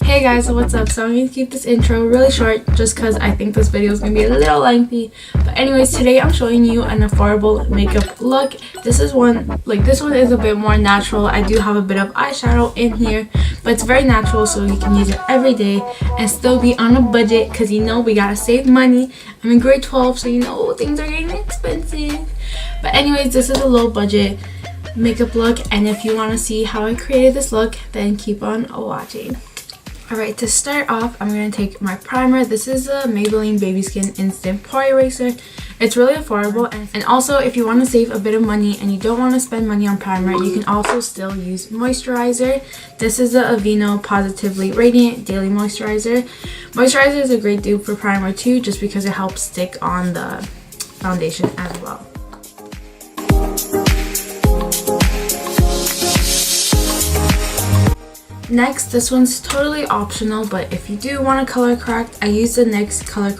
Hey guys, so what's up? So I'm going to keep this intro really short just because I think this video is going to be a little lengthy. But anyways, today I'm showing you an affordable makeup look. This one is a bit more natural. I do have a bit of eyeshadow in here, but it's very natural so you can use it every day and still be on a budget because you know we gotta save money. I'm in grade 12, so you know things are getting expensive. But anyways, this is a low budget makeup look, and if you want to see how I created this look, then keep on watching. Alright, to start off, I'm going to take my primer. This is a Maybelline Baby Skin Instant Pore Eraser. It's really affordable, and also if you want to save a bit of money and you don't want to spend money on primer, you can also still use moisturizer. This is the Aveeno Positively Radiant Daily Moisturizer. Moisturizer is a great dupe for primer too, just because it helps stick on the foundation as well. Next, this one's totally optional, but if you do want to color correct, I use the NYX color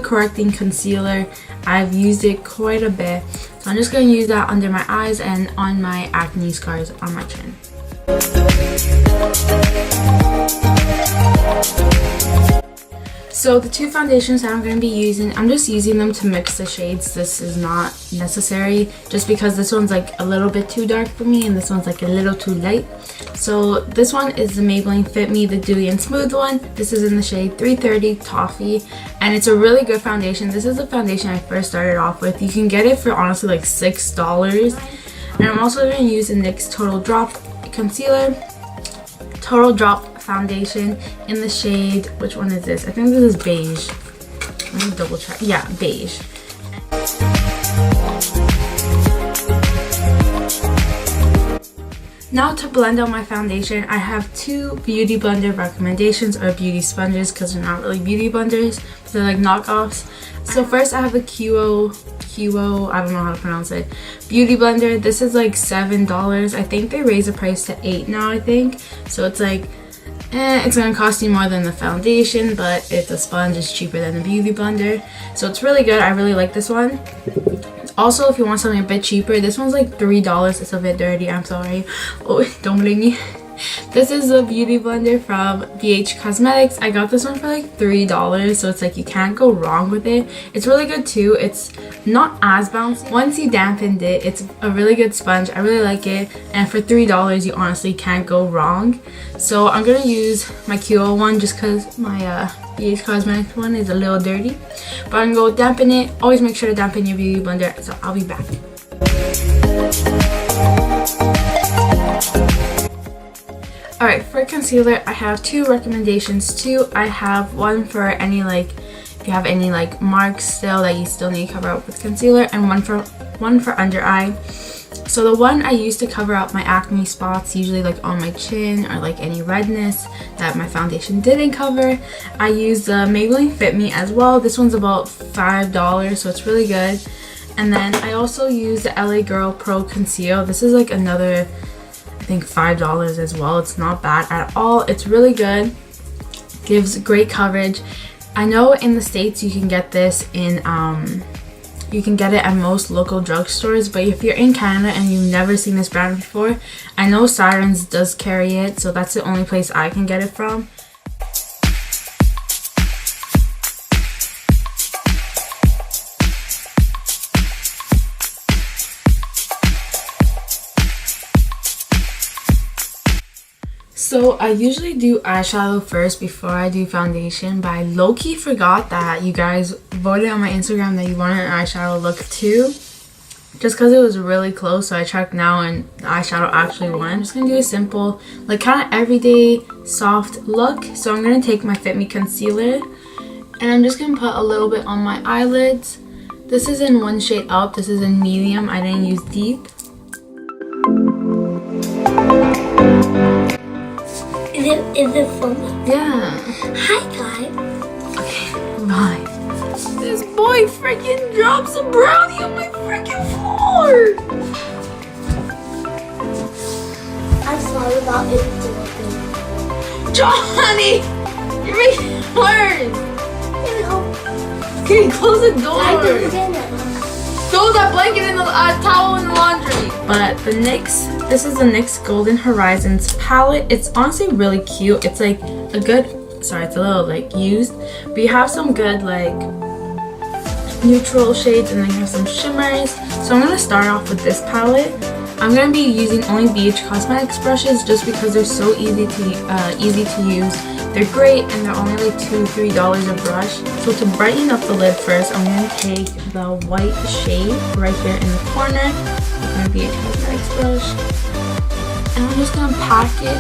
correcting concealer. I've used it quite a bit, so I'm just going to use that under my eyes and on my acne scars on my chin. So the two foundations that I'm going to be using, I'm just using them to mix the shades. This is not necessary just because this one's like a little bit too dark for me and this one's like a little too light. So this one is the Maybelline Fit Me, the Dewy and Smooth one. This is in the shade 330 Toffee, and it's a really good foundation. This is the foundation I first started off with. You can get it for honestly like $6. And I'm also going to use the NYX Total Drop Concealer, Total Drop foundation in the shade, which one is this? I think this is beige. Let me double check. Yeah, beige. Now to blend out my foundation, I have two beauty blender recommendations, or beauty sponges, because they're not really beauty blenders, but they're like knockoffs. So first I have the Qo, I don't know how to pronounce it, beauty blender. This is like $7. I think they raised the price to $8 now, I think. So it's like it's gonna cost you more than the foundation, but it's a sponge, it's cheaper than the beauty blender, so it's really good. I really like this one. Also, if you want something a bit cheaper, this one's like $3. It's a bit dirty, I'm sorry. Oh, don't blame me. This is a beauty blender from BH Cosmetics. I got this one for like $3, so it's like you can't go wrong with it. It's really good too. It's not as bouncy. Once you dampened it, it's a really good sponge. I really like it, and for $3 you honestly can't go wrong. So I'm gonna use my Qo one just because my BH Cosmetics one is a little dirty, but I'm gonna go dampen it. Always make sure to dampen your beauty blender, so I'll be back. Alright, for concealer, I have two recommendations too. I have one for any if you have any marks still that you still need to cover up with concealer, and one for under eye. So the one I use to cover up my acne spots, usually on my chin or any redness that my foundation didn't cover, I use the Maybelline Fit Me as well. This one's about $5, so it's really good. And then I also use the LA Girl Pro Conceal. This is another, I think $5 as well. It's not bad at all. It's really good. Gives great coverage. I know in the States you can get this in you can get it at most local drugstores, but if you're in Canada and you've never seen this brand before, I know Sirens does carry it, so that's the only place I can get it from. So I usually do eyeshadow first before I do foundation, but I low-key forgot that you guys voted on my Instagram that you wanted an eyeshadow look too. Just because it was really close, so I checked now and the eyeshadow actually won. I'm just going to do a simple, kind of everyday soft look. So I'm going to take my Fit Me concealer and I'm just going to put a little bit on my eyelids. This is in one shade up. This is in medium. I didn't use deep. Is it for me? Yeah. Hi, guys. Okay, bye. This boy freaking drops a brownie on my freaking floor. I'm sorry about it. Johnny, you're making it worse. Here we go. Okay, close the door. I do it again. Throw that blanket in the towel in the laundry. But the NYX, this is the NYX Golden Horizons palette. It's honestly really cute. It's like a good, sorry, it's a little like used, but you have some good like neutral shades and then you have some shimmers. So I'm gonna start off with this palette. I'm gonna be using only BH Cosmetics brushes just because they're so easy to use. They're great and they're only like $2-3 a brush. So to brighten up the lid first, I'm gonna take the white shade right here in the corner with my BH Cosmetics brush, and I'm just gonna pack it.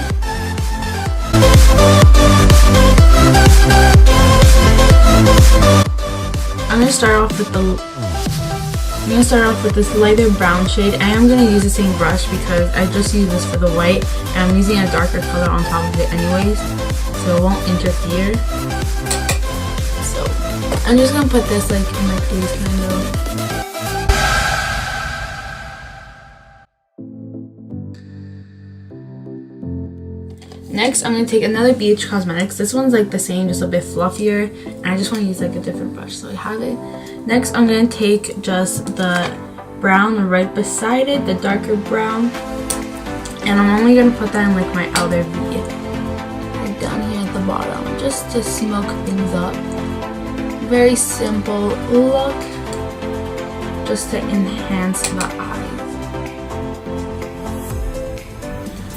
I'm gonna start off with this lighter brown shade, and I'm gonna use the same brush because I just use this for the white, and I'm using a darker color on top of it anyways, so it won't interfere. So I'm just gonna put this like in my face kind of. Next, I'm going to take another BH Cosmetics. This one's like the same, just a bit fluffier. And I just want to use like a different brush, so I have it. Next, I'm going to take just the brown right beside it, the darker brown. And I'm only going to put that in like my outer V. Right down here at the bottom, just to smoke things up. Very simple look, just to enhance the eyes.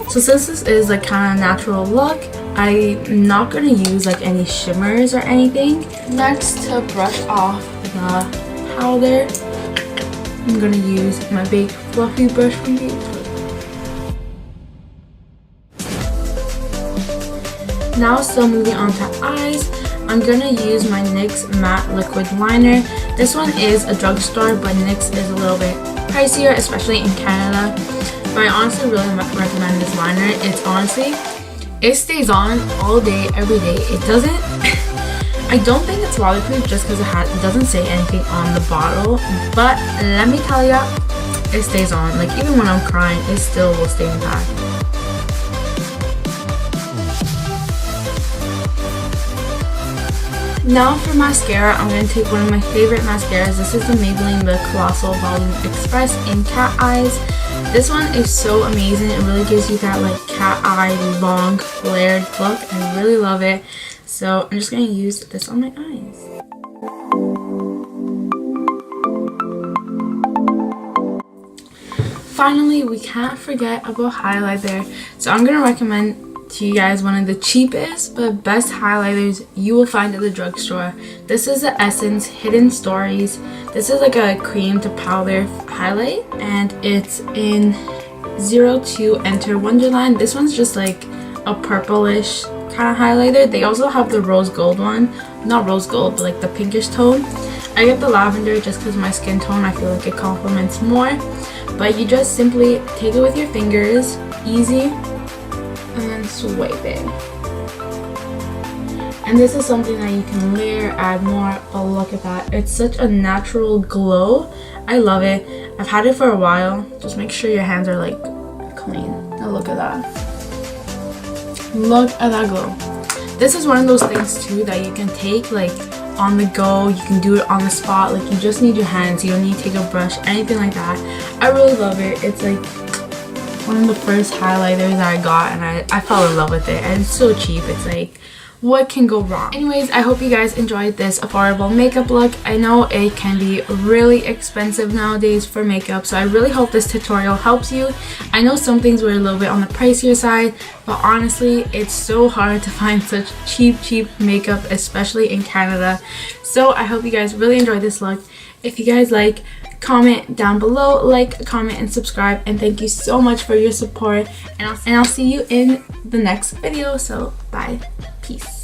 So since this is like kind of natural look, I'm not going to use like any shimmers or anything. Next, to brush off the powder, I'm going to use my big fluffy brush from BH. Now still moving on to eyes, I'm going to use my NYX Matte Liquid Liner. This one is a drugstore, but NYX is a little bit pricier, especially in Canada. But I honestly really recommend this liner. It's honestly, it stays on all day, every day. It doesn't, I don't think it's waterproof just because it doesn't say anything on the bottle. But let me tell ya, it stays on. Like even when I'm crying, it still will stay intact. Now for mascara, I'm going to take one of my favorite mascaras. This is the Maybelline The Colossal Volume Express in Cat Eyes. This one is so amazing. It really gives you that like cat eye, long, flared look. I really love it. So I'm just going to use this on my eyes. Finally, we can't forget about highlighter. So I'm going to recommend to you guys one of the cheapest but best highlighters you will find at the drugstore. This is the Essence Hidden Stories. This is like a cream to powder highlight, and it's in 02 Enter Wonderland. This one's just like a purplish kind of highlighter. They also have the rose gold one, not rose gold, but like the pinkish tone. I get the lavender just because my skin tone, I feel like it complements more. But you just simply take it with your fingers, easy, and then swipe it. And this is something that you can layer, add more. Oh, look at that. It's such a natural glow. I love it. I've had it for a while. Just make sure your hands are like clean. Now look at that. Look at that glow. This is one of those things too that you can take like on the go. You can do it on the spot. Like you just need your hands. You don't need to take a brush, anything like that. I really love it. It's like one of the first highlighters that I got, and I fell in love with it, and it's so cheap. It's like, what can go wrong? Anyways, I hope you guys enjoyed this affordable makeup look. I know it can be really expensive nowadays for makeup, so I really hope this tutorial helps you. I know some things were a little bit on the pricier side, but honestly, it's so hard to find such cheap makeup, especially in Canada. So I hope you guys really enjoyed this look. If you guys like, comment down below, like, comment, and subscribe. And thank you so much for your support. And I'll see you in the next video. So bye. Peace.